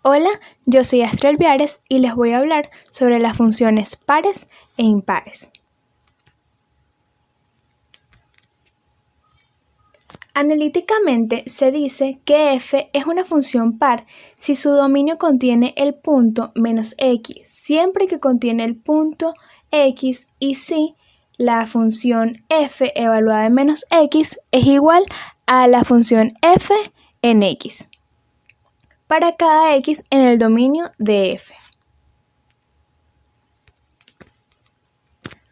Hola, yo soy Astrid Viares y les voy a hablar sobre las funciones pares e impares. Analíticamente se dice que f es una función par si su dominio contiene el punto menos x, siempre que contiene el punto x y si la función f evaluada en menos x es igual a la función f en x, para cada x en el dominio de f.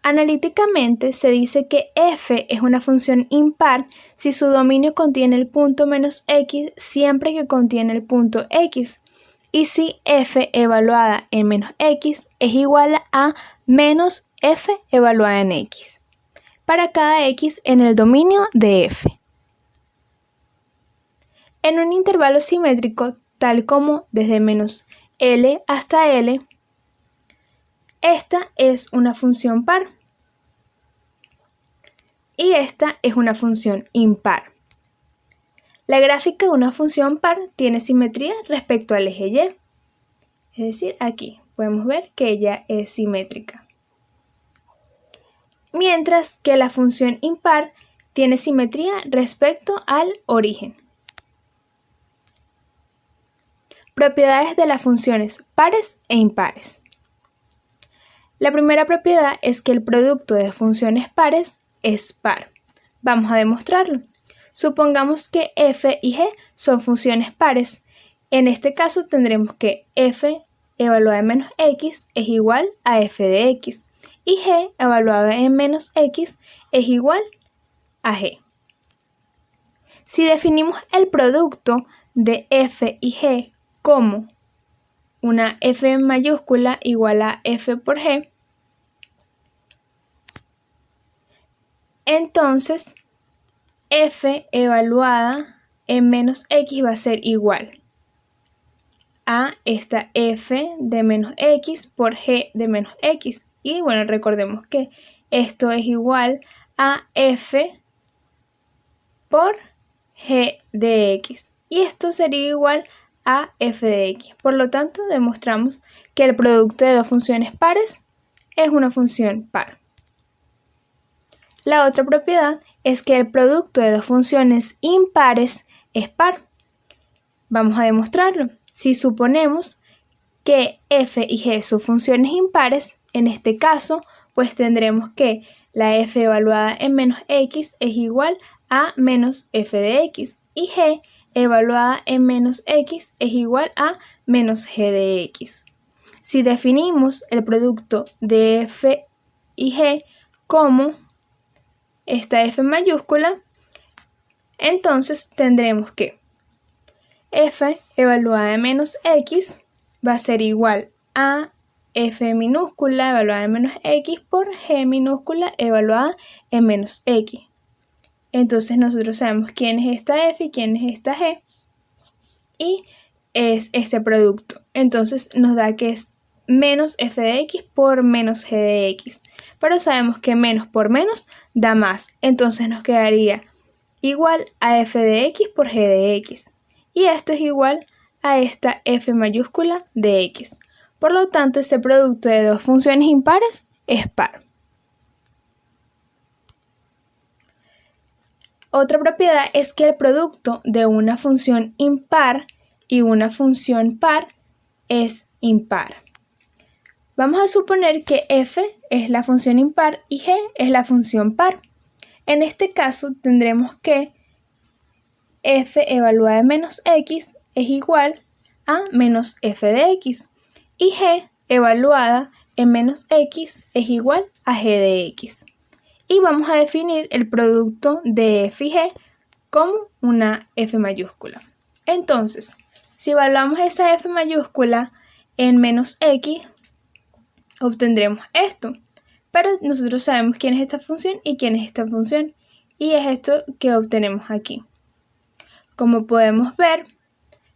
Analíticamente se dice que f es una función impar si su dominio contiene el punto menos x siempre que contiene el punto x y si f evaluada en menos x es igual a menos f evaluada en x, para cada x en el dominio de f. En un intervalo simétrico, tal como desde menos L hasta L, esta es una función par y esta es una función impar. La gráfica de una función par tiene simetría respecto al eje Y, es decir, aquí podemos ver que ella es simétrica. Mientras que la función impar tiene simetría respecto al origen. Propiedades de las funciones pares e impares. La primera propiedad es que el producto de funciones pares es par. Vamos a demostrarlo. Supongamos que f y g son funciones pares. En este caso tendremos que f evaluada en menos x es igual a f de x y g evaluada en menos x es igual a g. Si definimos el producto de f y g como una f mayúscula igual a f por g, entonces f evaluada en menos x va a ser igual a esta f de menos x por g de menos x. Y bueno, recordemos que esto es igual a f por g de x. Y esto sería igual a f de x. Por lo tanto, demostramos que el producto de dos funciones pares es una función par. La otra propiedad es que el producto de dos funciones impares es par. Vamos a demostrarlo. Si suponemos que f y g son funciones impares, en este caso, pues tendremos que la f evaluada en menos x es igual a menos f de x y g evaluada en menos x es igual a menos g de x. Si definimos el producto de f y g como esta f mayúscula, entonces tendremos que f evaluada en menos x va a ser igual a f minúscula evaluada en menos x por g minúscula evaluada en menos x. Entonces nosotros sabemos quién es esta f y quién es esta g y es este producto. Entonces nos da que es menos f de x por menos g de x. Pero sabemos que menos por menos da más. Entonces nos quedaría igual a f de x por g de x. Y esto es igual a esta f mayúscula de x. Por lo tanto, ese producto de dos funciones impares es par. Otra propiedad es que el producto de una función impar y una función par es impar. Vamos a suponer que f es la función impar y g es la función par. En este caso tendremos que f evaluada en menos x es igual a menos f de x y g evaluada en menos x es igual a g de x. Y vamos a definir el producto de f y g como una f mayúscula. Entonces, si evaluamos esa f mayúscula en menos x, obtendremos esto. Pero nosotros sabemos quién es esta función y quién es esta función. Y es esto que obtenemos aquí. Como podemos ver,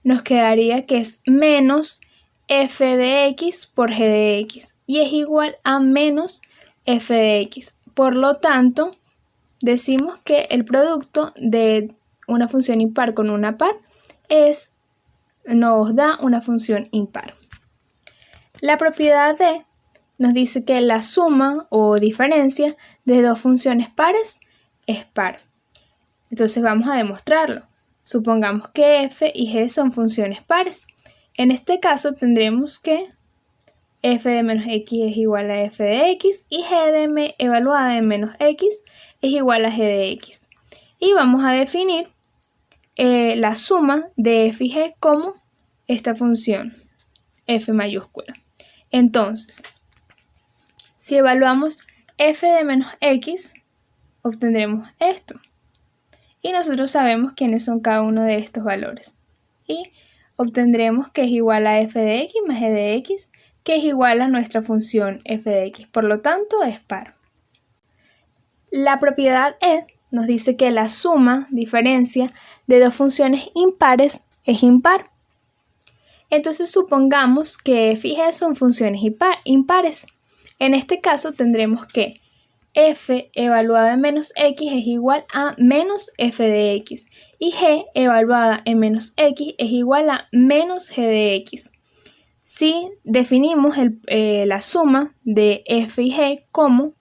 nos quedaría que es menos f de x por g de x. Y es igual a menos f de x. Por lo tanto, decimos que el producto de una función impar con una par es nos da una función impar. La propiedad D nos dice que la suma o diferencia de dos funciones pares es par. Entonces vamos a demostrarlo. Supongamos que f y g son funciones pares. En este caso tendremos que f de menos x es igual a f de x y g de evaluada en menos x es igual a g de x. Y vamos a definir la suma de f y g como esta función, f mayúscula. Entonces, si evaluamos f de menos x, obtendremos esto. Y nosotros sabemos quiénes son cada uno de estos valores. Y obtendremos que es igual a f de x más g de x, que es igual a nuestra función f de x. Por lo tanto, es par. La propiedad E nos dice que la suma, diferencia, de dos funciones impares es impar. Entonces supongamos que f y g son funciones impares. En este caso tendremos que f evaluada en menos x es igual a menos f de x y g evaluada en menos x es igual a menos g de x. Si definimos la suma de f y g como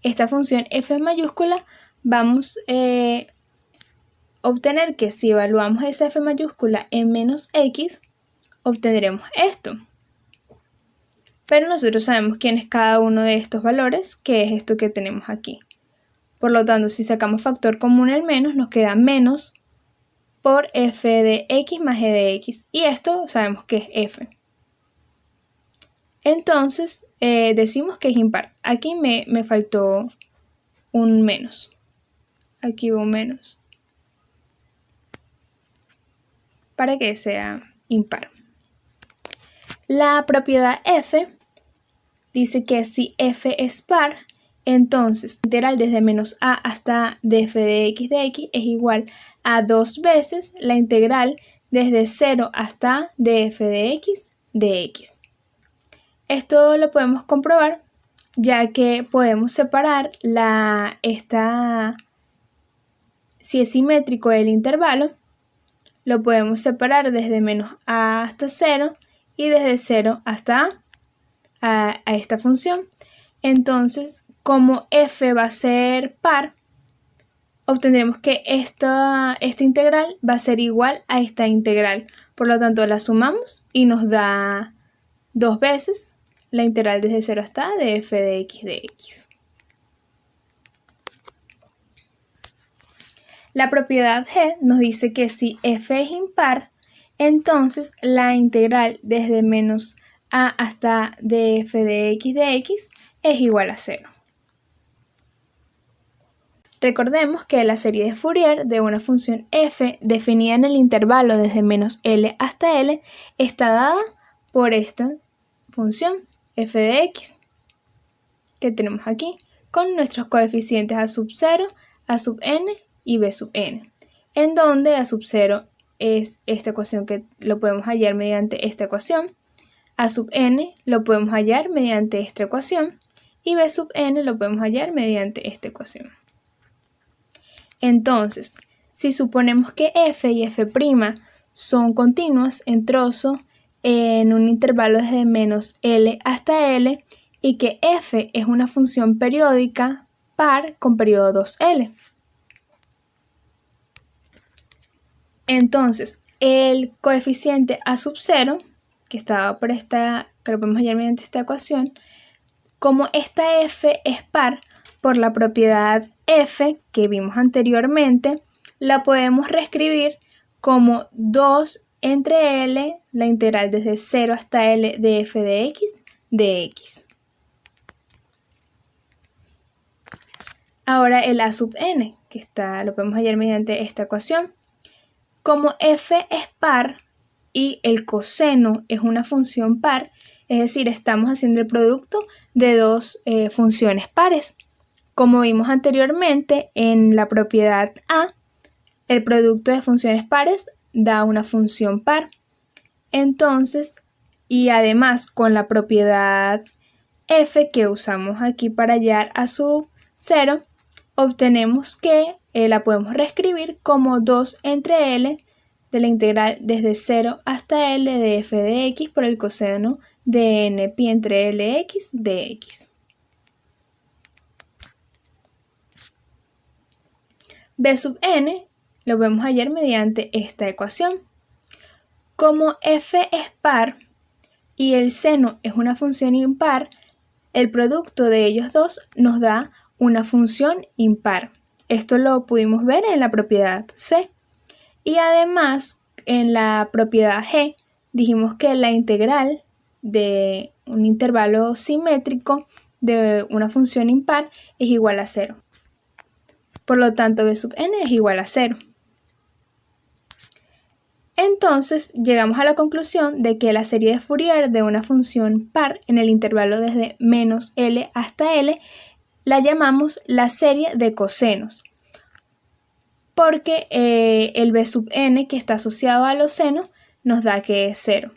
esta función f mayúscula, vamos a obtener que si evaluamos esa f mayúscula en menos x, obtendremos esto. Pero nosotros sabemos quién es cada uno de estos valores, que es esto que tenemos aquí. Por lo tanto, si sacamos factor común el menos, nos queda menos por f de x más g de x. Y esto sabemos que es f. Entonces, decimos que es impar. Aquí me faltó un menos. Aquí va un menos. Para que sea impar. La propiedad f dice que si f es par, entonces la integral desde menos a hasta df de x es igual a 2 veces la integral desde 0 hasta a df de x. Esto lo podemos comprobar ya que podemos separar si es simétrico el intervalo, lo podemos separar desde menos a hasta 0 y desde 0 hasta a esta función. Entonces, como f va a ser par, obtendremos que esta integral va a ser igual a esta integral. Por lo tanto, la sumamos y nos da 2 veces la integral desde 0 hasta a de f de x. La propiedad g nos dice que si f es impar, entonces la integral desde menos a hasta df de x es igual a 0. Recordemos que la serie de Fourier de una función f definida en el intervalo desde menos L hasta L está dada por esta función f de x que tenemos aquí con nuestros coeficientes a sub 0, a sub n y b sub n, en donde a sub 0 es esta ecuación que lo podemos hallar mediante esta ecuación, a sub n lo podemos hallar mediante esta ecuación y b sub n lo podemos hallar mediante esta ecuación. Entonces, si suponemos que f y f' son continuos en trozo en un intervalo desde menos L hasta L y que f es una función periódica par con periodo 2L. Entonces, el coeficiente a sub 0, que estaba por que lo podemos hallar mediante esta ecuación, como esta f es par por la propiedad f que vimos anteriormente, la podemos reescribir como 2 entre L, la integral desde 0 hasta L de f de x. Ahora el a sub n, que lo podemos hallar mediante esta ecuación. Como f es par y el coseno es una función par, es decir, estamos haciendo el producto de dos funciones pares. Como vimos anteriormente en la propiedad A, el producto de funciones pares da una función par. Entonces, y además con la propiedad f que usamos aquí para hallar a sub 0, obtenemos que la podemos reescribir como 2 entre L de la integral desde 0 hasta L de f de x por el coseno de nπ entre Lx de x. B sub n lo podemos hallar mediante esta ecuación. Como f es par y el seno es una función impar, el producto de ellos dos nos da una función impar. Esto lo pudimos ver en la propiedad C. Y además, en la propiedad G, dijimos que la integral de un intervalo simétrico de una función impar es igual a 0. Por lo tanto, B sub n es igual a 0. Entonces, llegamos a la conclusión de que la serie de Fourier de una función par en el intervalo desde menos L hasta L la llamamos la serie de cosenos, porque el B sub n que está asociado a los senos nos da que es 0.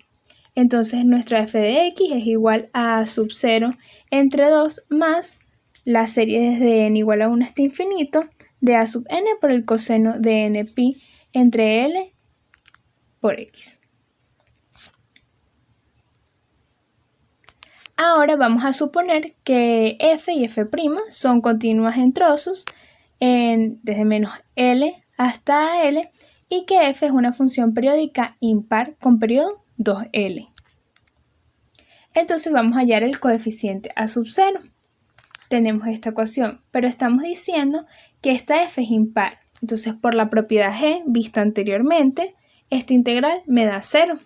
Entonces nuestra f de x es igual a a sub 0 entre 2 más la serie desde n igual a 1 hasta infinito de a sub n por el coseno de nπ entre L por x. Ahora vamos a suponer que f y f' son continuas en trozos desde menos L hasta L y que f es una función periódica impar con periodo 2L. Entonces vamos a hallar el coeficiente a sub 0. Tenemos esta ecuación, pero estamos diciendo que esta f es impar. Entonces por la propiedad G vista anteriormente, esta integral me da 0.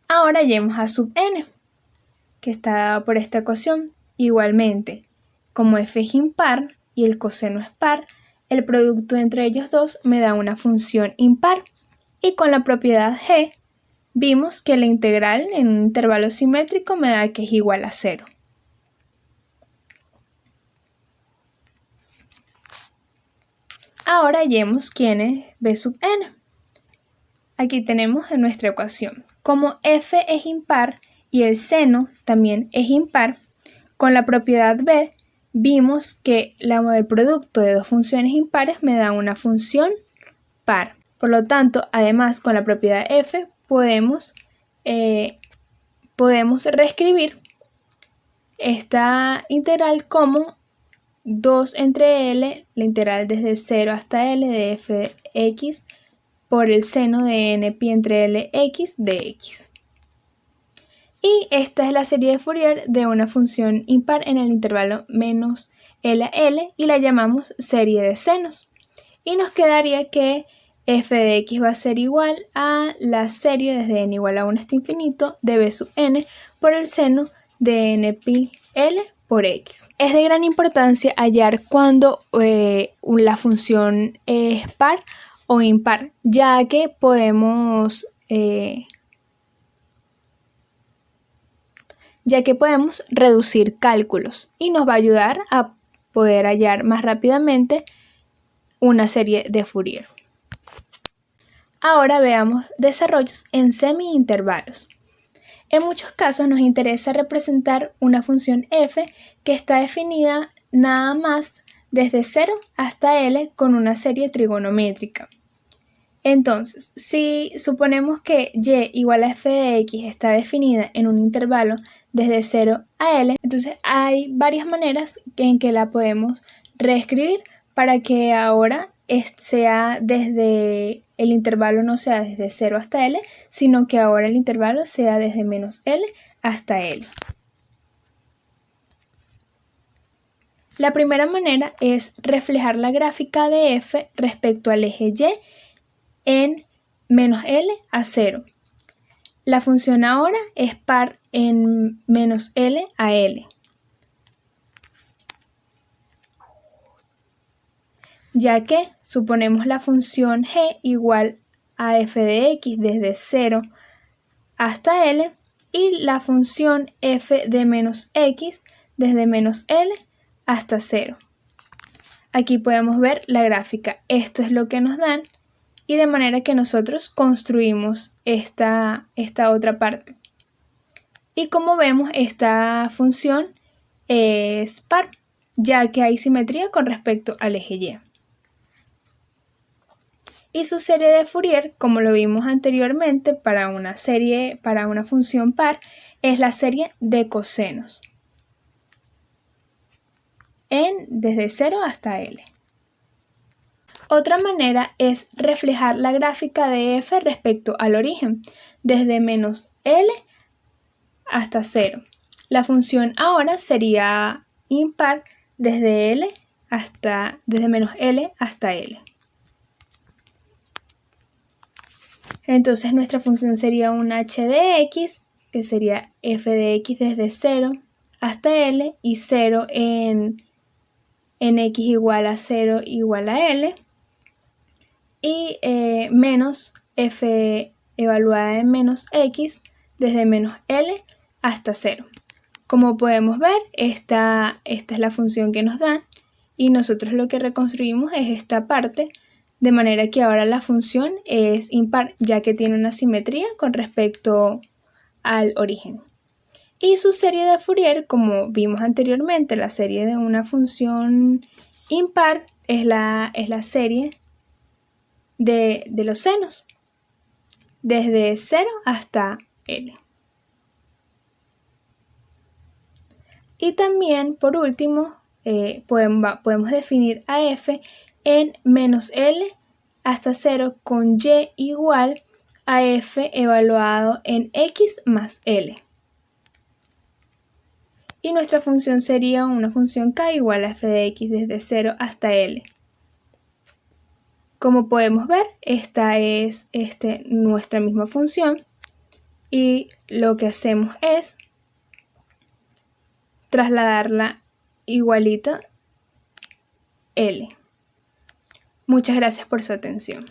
Ahora hallemos a sub n, que está por esta ecuación. Igualmente, como f es impar y el coseno es par, el producto entre ellos dos me da una función impar. Y con la propiedad G, vimos que la integral en un intervalo simétrico me da que es igual a 0. Ahora hallemos quién es B sub n. Aquí tenemos en nuestra ecuación. Como f es impar y el seno también es impar, con la propiedad B vimos que el producto de dos funciones impares me da una función par. Por lo tanto, además con la propiedad f podemos reescribir esta integral como 2 entre L, la integral desde 0 hasta L de f de x por el seno de nπ entre Lx de x. Y esta es la serie de Fourier de una función impar en el intervalo menos L a L y la llamamos serie de senos. Y nos quedaría que f de x va a ser igual a la serie desde n igual a 1 hasta infinito de b sub n por el seno de nπ L por x. Es de gran importancia hallar cuando la función es par o impar, ya que podemos reducir cálculos y nos va a ayudar a poder hallar más rápidamente una serie de Fourier. Ahora veamos desarrollos en semi-intervalos. En muchos casos nos interesa representar una función f que está definida nada más desde 0 hasta L con una serie trigonométrica. Entonces, si suponemos que y igual a f de x está definida en un intervalo desde 0 a L, entonces hay varias maneras en que la podemos reescribir para que ahora sea desde el intervalo no sea desde 0 hasta L, sino que ahora el intervalo sea desde menos L hasta L. La primera manera es reflejar la gráfica de f respecto al eje y en menos L a 0. La función ahora es par en menos L a L. Ya que suponemos la función g igual a f de x desde 0 hasta L y la función f de menos x desde menos L hasta 0. Aquí podemos ver la gráfica. Esto es lo que nos dan y de manera que nosotros construimos esta otra parte. Y como vemos, esta función es par, ya que hay simetría con respecto al eje y. Y su serie de Fourier, como lo vimos anteriormente para una función par, es la serie de cosenos desde 0 hasta L. Otra manera es reflejar la gráfica de f respecto al origen, desde menos L hasta 0. La función ahora sería impar desde menos L hasta L. Entonces nuestra función sería un h de x, que sería f de x desde 0 hasta L, y 0 en x igual a 0 igual a L, y menos f evaluada en menos x desde menos L hasta 0. Como podemos ver, esta es la función que nos dan, y nosotros lo que reconstruimos es esta parte, de manera que ahora la función es impar, ya que tiene una simetría con respecto al origen. Y su serie de Fourier, como vimos anteriormente, la serie de una función impar es la serie de los senos, desde 0 hasta L. Y también, por último, podemos definir a f en menos L hasta 0 con y igual a f evaluado en x más L. Y nuestra función sería una función k igual a f de x desde 0 hasta L. Como podemos ver, esta es nuestra misma función, y lo que hacemos es trasladarla igualita L. Muchas gracias por su atención.